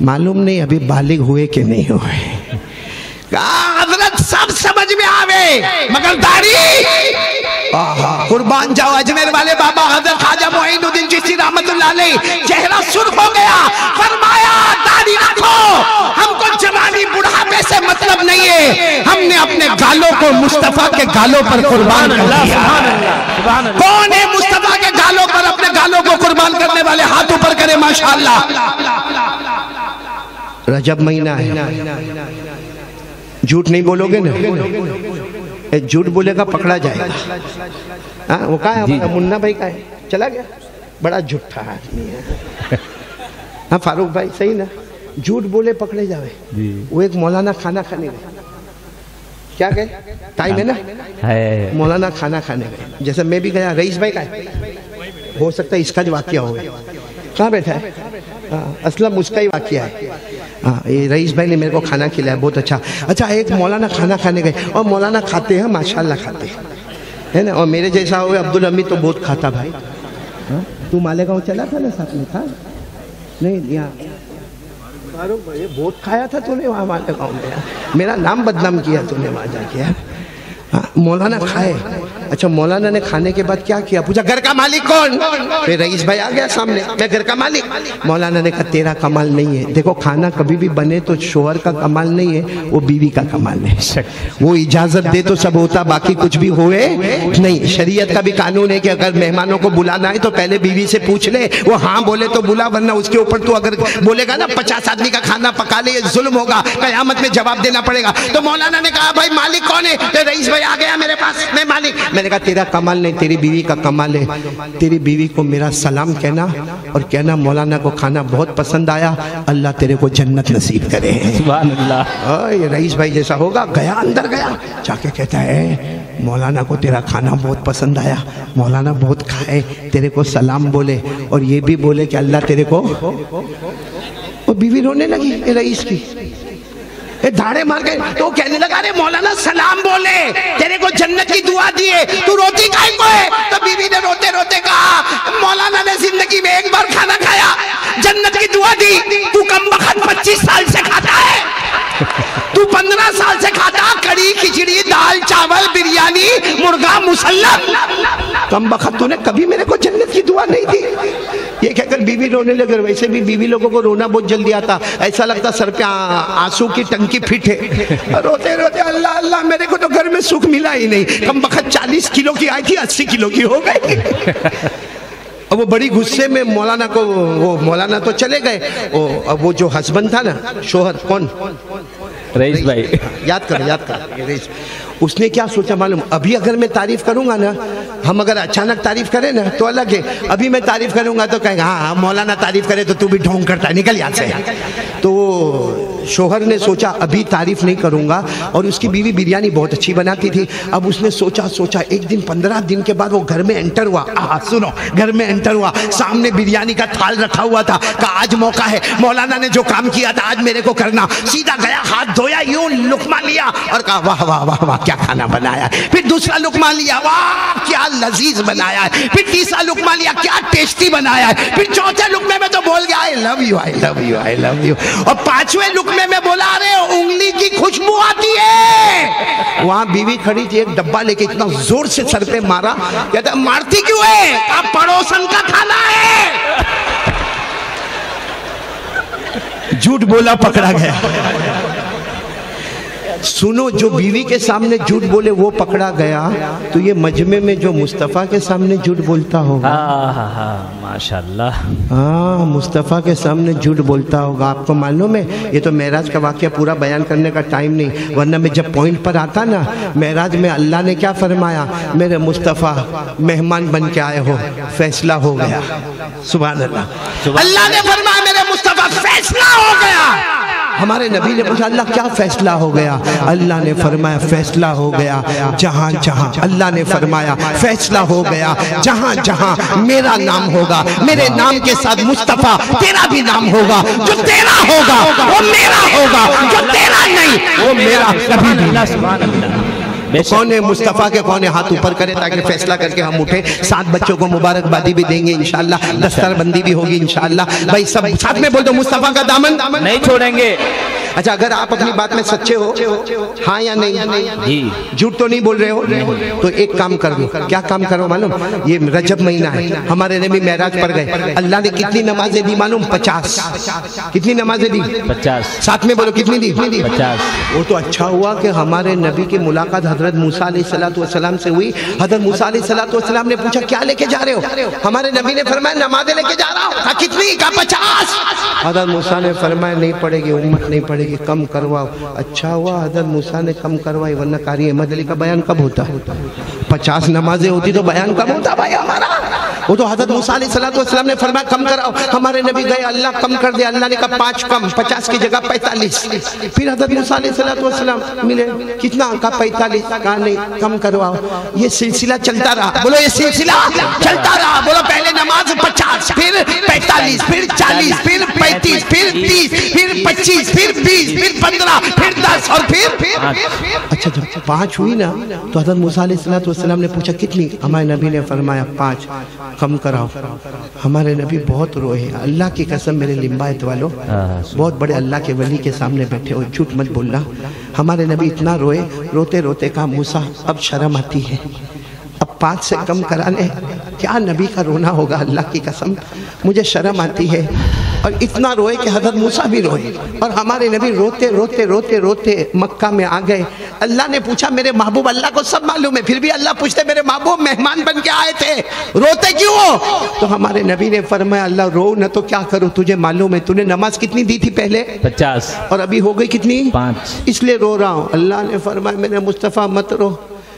معلوم نہیں ابھی بالغ ہوئے کہ نہیں ہوئے۔ کہا حضرت سب سمجھ میں آوے مگر داڑھی، قربان جاؤ اجمیر والے بابا حضرت خواجہ معین الدین چشتی رحمت اللہ علیہ، چہرہ سرخ ہو گیا، فرمایا داڑھی رکھو، ہم کو جوانی بڑھاپے سے مطلب نہیں ہے، ہم نے اپنے گالوں کو مصطفیٰ کے گالوں پر قربان کر دیا۔ کون ہے مصطفیٰ کے گالوں پر اپنے گالوں کو قربان کرنے والے؟ ہاتھ اوپر کرے ماشاءاللہ۔ رجب مہینہ ہے، جھوٹ نہیں بولو گے نا، جھوٹ بولے گا پکڑا جائے گا۔ وہ کہا ہے ہمارا منا بھائی کا ہے، چلا گیا، بڑا جھوٹا آدمی ہے۔ ہاں فاروق بھائی صحیح نا، جھوٹ بولے پکڑے جاوے۔ وہ ایک مولانا کھانا کھانے گئے، کیا گئے؟ ٹائم ہے نا، مولانا کھانا کھانے گئے، جیسے میں بھی گیا۔ رئیس بھائی کا ہے، ہو سکتا ہے اس کا جو واقعہ ہوگا، کہاں بیٹھا ہے؟ اسلم اس کا ہی واقعہ ہے۔ یہ رئیس بھائی نے میرے کو کھانا کھلایا، بہت اچھا۔ اچھا ایک مولانا کھانا کھانے گئے، اور مولانا کھاتے ہیں ماشاءاللہ کھاتے ہیں نا، اور میرے جیسا ہوئے عبدالحمید تو بہت کھاتا بھائی۔ تو مالیگاؤں چلا تھا نا ساتھ میں، تھا نہیں؟ یہاں فاروق بھائی بہت کھایا تھا تو نے وہاں مالیگاؤں میں، میرا نام بدنام کیا تو نے وہاں جا کے۔ مولانا کھائے، اچھا مولانا نے کھانے کے بعد کیا کیا؟ پوچھا گھر کا مالک کون؟ پھر رئیس بھائی آ گیا سامنے، میں گھر کا مالک۔ مولانا نے کہا تیرا کمال نہیں ہے، دیکھو کھانا کبھی بھی بنے تو شوہر کا کمال نہیں ہے، وہ بیوی کا کمال ہے۔ وہ اجازت دے تو سب ہوتا، باقی کچھ بھی ہوئے نہیں۔ شریعت کا بھی قانون ہے کہ اگر مہمانوں کو بلانا ہے تو پہلے بیوی سے پوچھ لے، وہ ہاں بولے تو بلا، ورنہ اس کے اوپر تو اگر بولے گا نا 50 آدمی کا کھانا پکا لے، یہ ظلم ہوگا، قیامت میں جواب دینا پڑے گا۔ تو مولانا نے کہا بھائی مالک کون ہے؟ رئیس بھائی آ گیا میرے پاس، میں مالک. میں نے کہا تیرا کمال نہیں، تیری بیوی کا کمال ہے. تیری بیوی کو میرا سلام کہنا اور کہنا مولانا کو کھانا بہت پسند آیا، اللہ تیرے کو جنت نصیب کرے. سبحان اللہ. یہ رئیس بھائی جیسا ہوگا. گیا اندر گیا، جا کے کہتا ہے مولانا کو تیرا کھانا بہت پسند آیا، مولانا بہت کھائے، تیرے کو سلام بولے اور یہ بھی بولے کہ اللہ تیرے کو. وہ بیوی رونے لگی رئیس کی، دھاڑے مار کے. تو کہنے لگا رے مولانا سلام بولے، تیرے کو جنت کی دعا دیے، تو روتی کائیں کو ہے؟ تو بیوی نے روتے روتے کہا مولانا نے زندگی میں ایک بار کھانا کھایا، جنت کی دعا دی. تو کم بخت 25 سال سے کھاتا ہے، تو 15 سال سے کھاتا کڑی کھچڑی دال چاول بریانی مرغا مسلم. کم بخت تو نے کبھی میرے کو جنت کی دعا نہیں دی. یہ کہہ کر بیوی رونے لگے. ویسے بھی بیوی لوگوں کو رونا بہت جلدی آتا، ایسا لگتا سر پہ آنسو کی ٹنکی پھٹ ہے. روتے روتے اللہ اللہ میرے کو تو گھر میں سکھ ملا ہی نہیں. کم بخت 40 کلو کی آئی تھی 80 کلو کی ہو گئی. اب وہ بڑی غصے میں مولانا کو، وہ مولانا تو چلے گئے، وہ جو ہسبینڈ تھا نا، شوہر، کون؟ رئیس بھائی. یاد کر رئیس. اس نے کیا سوچا معلوم؟ ابھی اگر میں تعریف کروں گا نا، ہم اگر اچانک تعریف کریں نا تو الگ ہے. ابھی میں تعریف کروں گا تو کہیں گا ہاں مولانا تعریف کرے تو بھی ڈھونگ کرتا ہے، نکل یہاں سے. تو شوہر نے سوچا ابھی تعریف نہیں کروں گا. اور اس کی بیوی بریانی بہت اچھی بناتی تھی. اب اس نے سوچا ایک دن 15 دن کے بعد وہ گھر میں انٹر ہوا. سنو، گھر میں انٹر ہوا، سامنے بریانی کا تھال رکھا ہوا تھا. کہا آج موقع ہے، مولانا نے جو کام کیا تھا آج میرے کو کرنا. سیدھا گیا، ہاتھ دھویا، یوں لقمہ لیا اور کہا واہ واہ واہ واہ کیا کھانا بنایا ہے. پھر دوسرا لقمہ لیا، واہ کیا لذیذ بنایا ہے. پھر تیسرا لقمہ لیا، کیا ٹیسٹی بنایا ہے. پھر چوتھے لقمے میں تو بول گیا I love you I love you I love you. اور پانچویں لقمے میں بولا رہے انگلی کی خوشبو آتی ہے. وہاں بیوی کھڑی تھی، ایک ڈبہ لے کے اتنا زور سے سر پہ مارا. کہتا مارتی کیوں ہے؟ اب پڑوسن کا کھانا ہے. جھوٹ بولا پکڑا گیا. سنو، جو بیوی کے سامنے جھوٹ بولے وہ پکڑا گیا، تو یہ مجمع میں جو مصطفیٰ کے سامنے جھوٹ بولتا ہوگا، ماشاءاللہ، ہاں مصطفیٰ کے سامنے جھوٹ بولتا ہوگا. آپ کو معلوم ہے یہ تو معراج کا واقعہ پورا بیان کرنے کا ٹائم نہیں، ورنہ میں جب پوائنٹ پر آتا نا، معراج میں اللہ نے کیا فرمایا؟ میرے مصطفیٰ مہمان بن کے آئے ہو، فیصلہ ہو گیا. سبحان اللہ. اللہ نے فرمایا میرے مصطفیٰ فیصلہ ہو گیا. ہمارے نبی نے پوچھا اللہ کیا فیصلہ ہو گیا؟ اللہ نے فرمایا فیصلہ ہو گیا جہاں جہاں، اللہ نے فرمایا فیصلہ ہو گیا جہاں جہاں میرا نام ہوگا، میرے نام کے ساتھ مصطفیٰ تیرا بھی نام ہوگا. جو تیرا ہوگا وہ میرا ہوگا، جو تیرا نہیں وہ میرا کبھی نہیں. کون ہے مصطفیٰ کے؟ کون ہے؟ ہاتھ اوپر کرے تاکہ فیصلہ کر کے ہم اٹھیں. 7 بچوں کو مبارکبادی بھی دیں گے انشاءاللہ، دستر بندی بھی ہوگی انشاءاللہ. بھائی سب ساتھ میں بول دو مصطفیٰ کا دامن نہیں چھوڑیں گے. اچھا اگر آپ اپنی بات میں سچے ہو ہاں یا نہیں، جھوٹ تو نہیں بول رہے ہو، تو ایک کام کر دو. کیا کام کرو معلوم؟ یہ رجب مہینہ ہے، ہمارے نبی معراج پر گئے. اللہ نے کتنی نمازیں دی معلوم؟ 50. کتنی نمازیں دی؟ 50. ساتھ میں بولو کتنی دی؟ 50. وہ تو اچھا ہوا کہ ہمارے نبی کی ملاقات حضرت موسیٰ علیہ السلام سے ہوئی. حضرت موسیٰ علیہ السلام نے پوچھا کیا لے کے جا رہے ہو؟ ہمارے نبی نے فرمایا نمازیں لے کے جا رہا ہوں. کہا کتنی؟ کہا 50. حضرت موسیٰ نے فرمایا نہیں پڑے گی، امت نہیں پڑے گی، کم کرواؤ. اچھا ہوا حضرت موسیٰ نے کم کروائی، ورنہ قاری احمد علی کا بیان کب ہوتا؟ 50 نمازیں ہوتی تو بیان کب ہوتا بھائی ہمارا؟ وہ تو حضرت موسیٰ علیہ السلام نے فرمایا کم کراؤ. ہمارے نبی گئے، اللہ کم کر دے. اللہ نے کہا 5 کم، 50 کی جگہ 45. پھر حضرت موسیٰ علیہ السلام ملے، کتنا؟ کہا 45. کہا نہیں کم کرواؤ. یہ سلسلہ چلتا رہا. بولو یہ سلسلہ چلتا رہا. بولو پہلے نماز 50، پھر 45، پھر 40، پھر 35، پھر 30، پھر 25، پھر 20، پھر 15، پھر 10 اور پھر اچھا جب 5 ہوئی نا تو حضرت موسیٰ علیہ السلام نے پوچھا کتنی؟ ہمارے نبی نے فرمایا 5. کم کراؤ. ہمارے نبی بہت روئے. اللہ کی قسم میرے لمبایت والوں، بہت بڑے اللہ کے ولی کے سامنے بیٹھے ہو، جھوٹ مت بولنا. ہمارے نبی اتنا روئے، روتے روتے کہا موسیٰ اب شرم آتی ہے، اب 5 سے کم کرانے. کیا نبی کا رونا ہوگا، اللہ کی قسم مجھے شرم آتی ہے. اور اتنا روئے کہ حضرت موسیٰ بھی روئے. اور ہمارے نبی روتے روتے روتے روتے مکہ میں آ گئے. اللہ نے پوچھا میرے محبوب، اللہ کو سب معلوم ہے، پھر بھی اللہ پوچھتے میرے محبوب مہمان بن کے آئے تھے، روتے کیوں ہو؟ تو ہمارے نبی نے فرمایا اللہ رو نہ تو کیا کروں، تجھے معلوم ہے تو نے نماز کتنی دی تھی پہلے؟ 50. اور ابھی ہو گئی کتنی؟ 5. اس لیے رو رہا ہوں. اللہ نے فرمایا میرے مصطفیٰ مت رو،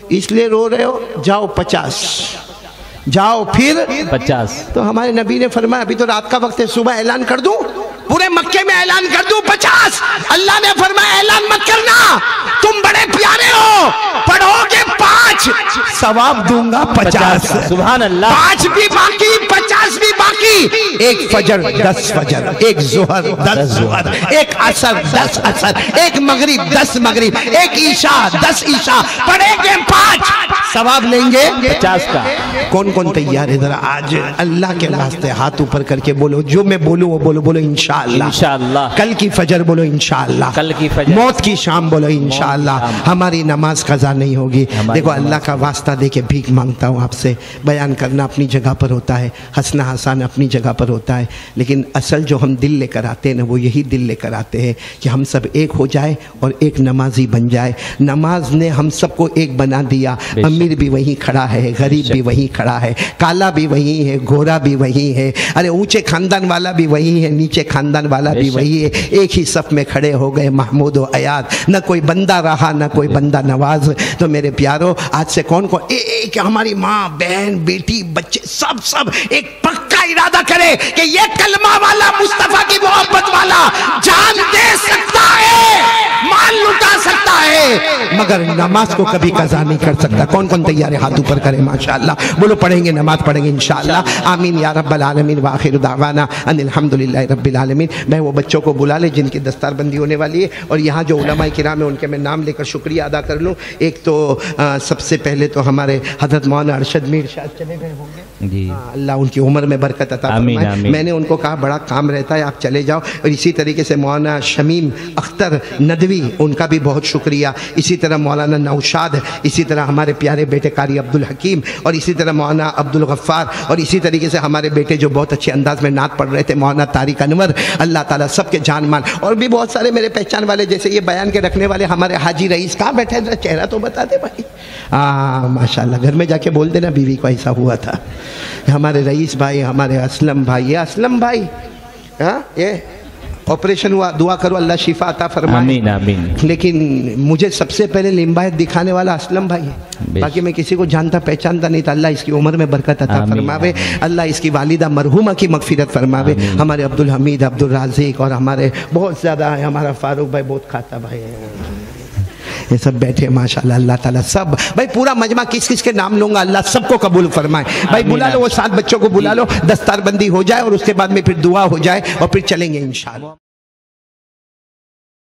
اس لیے رو رہے ہو، جاؤ 50، جاؤ پھر 50۔ تو ہمارے نبی نے فرمایا ابھی تو رات کا وقت ہے، صبح اعلان کر دوں، پورے مکے میں اعلان کر دوں 50۔ اللہ نے فرمایا اعلان مت کرنا، تم بڑے پیارے ہو، پڑھو گے 5 ثواب دوں گا 50۔ سبحان اللہ۔ 5 بھی باقی، 50 بھی باقی۔ ایک فجر 10 فجر، ایک ظہر 10 ظہر، ایک عصر 10 عصر، ایک مغرب 10 مغرب، ایک عشاء 10 عشاء، پڑھیں گے 5 ثواب لیں گے 50 کا۔ کون کون تیار ہے؟ ذرا آج اللہ کے واسطے ہاتھ اوپر کر کے بولو، جو میں بولوں وہ بولو، بولو انشاءاللہ، انشاءاللہ۔ کل کی فجر بولو انشاءاللہ، کل کی فجر، موت کی شام بولو انشاءاللہ، ہماری نماز قضا نہیں ہوگی۔ دیکھو اللہ کا واسطہ دے کے بھیک مانگتا ہوں آپ سے، بیان کرنا اپنی جگہ پر ہوتا ہے، ہنسنا ہنسانا اپنی جگہ پر ہوتا ہے، لیکن اصل جو ہم دل لے کر آتے ہیں نا، وہ یہی دل لے کر آتے ہیں کہ ہم سب ایک ہو جائے اور ایک نمازی بن جائے۔ نماز نے ہم سب کو ایک بنا دیا، امیر بھی وہیں کھڑا ہے، غریب بھی وہیں کھڑا ہے، کالا بھی وہیں ہے، گورا بھی وہیں ہے، ارے اونچے خاندان والا بھی وہیں ہے، نیچے خاندان والا بھی وہی ہے، ایک ہی صف میں کھڑے ہو گئے محمود و ایاد، نہ کوئی بندہ رہا نہ کوئی بندہ نواز۔ تو میرے پیارو آج سے کون ایک ہماری ماں بہن بیٹی بچے سب ایک پکا ارادہ کرے کہ یہ کلمہ والا مصطفیٰ کی محبت والا جان دے سکتا ہے، مال لٹا سکتا ہے، مگر نماز کو کبھی قضا نہیں کر سکتا۔ کون کون تیار ہے؟ ہاتھ اوپر کرے ماشاءاللہ، بولو پڑھیں گے، نماز پڑھیں گے انشاءاللہ۔ آمین یا رب العالمین، وآخر دعوانا ان الحمدللہ رب العالمین۔ میں وہ بچوں کو بلا لے جن کی دستار بندی ہونے والی ہے، اور یہاں جو علماء کرام ہیں ان کے میں نام لے کر شکریہ ادا کر لوں۔ ایک تو سب سے پہلے تو ہمارے حضرت مولانا ارشد میر شاید چلے گئے ہوں گے، جی اللہ ان کی عمر میں برکت عطا فرمائے۔ میں نے ان کو کہا بڑا کام رہتا ہے آپ چلے جاؤ، اور اسی طریقے سے مولانا شمیم اختر ندوی ان کا بھی بہت شکریہ، اسی طرح مولانا نوشاد، اسی طرح ہمارے پیارے بیٹے قاری عبدالحکیم، اور اسی طرح مولانا عبدالغفار، اور اسی طریقے سے ہمارے بیٹے جو بہت اچھے انداز میں نعت پڑھ رہے تھے مولانا طارق انور، اللہ تعالیٰ سب کے جان مان، اور بھی بہت سارے میرے پہچان والے جیسے یہ بیان کے رکھنے والے ہمارے حاجی رئیس، کہاں بیٹھے ذرا چہرہ تو بتا دے بھائی۔ ماشاءاللہ، گھر میں جا کے بول دینا بیوی کو ایسا ہوا تھا۔ ہمارے رئیس بھائی، ہمارے اسلم بھائی، یہ اسلم بھائی یہ آپریشن ہوا، دعا کرو اللہ شفا عطا فرمائے، آمین آمین۔ لیکن مجھے سب سے پہلے لمبایت دکھانے والا اسلم بھائی ہے، باقی میں کسی کو جانتا پہچانتا نہیں تھا۔ اللہ اس کی عمر میں برکت عطا فرماوے، اللہ اس کی والدہ مرحومہ کی مغفرت فرماوے، ہمارے عبدالحمید، عبدالرازق، اور ہمارے بہت زیادہ ہے، ہمارا فاروق بھائی بہت کھاتا بھائی ہے، یہ سب بیٹھے ماشاءاللہ، اللہ تعالیٰ سب بھائی پورا مجمع کس کس کے نام لوں گا اللہ سب کو قبول فرمائے۔ بھائی بلا لو وہ 7 بچوں کو بلا لو، دستار بندی ہو جائے اور اس کے بعد میں پھر دعا ہو جائے اور پھر چلیں گے انشاءاللہ۔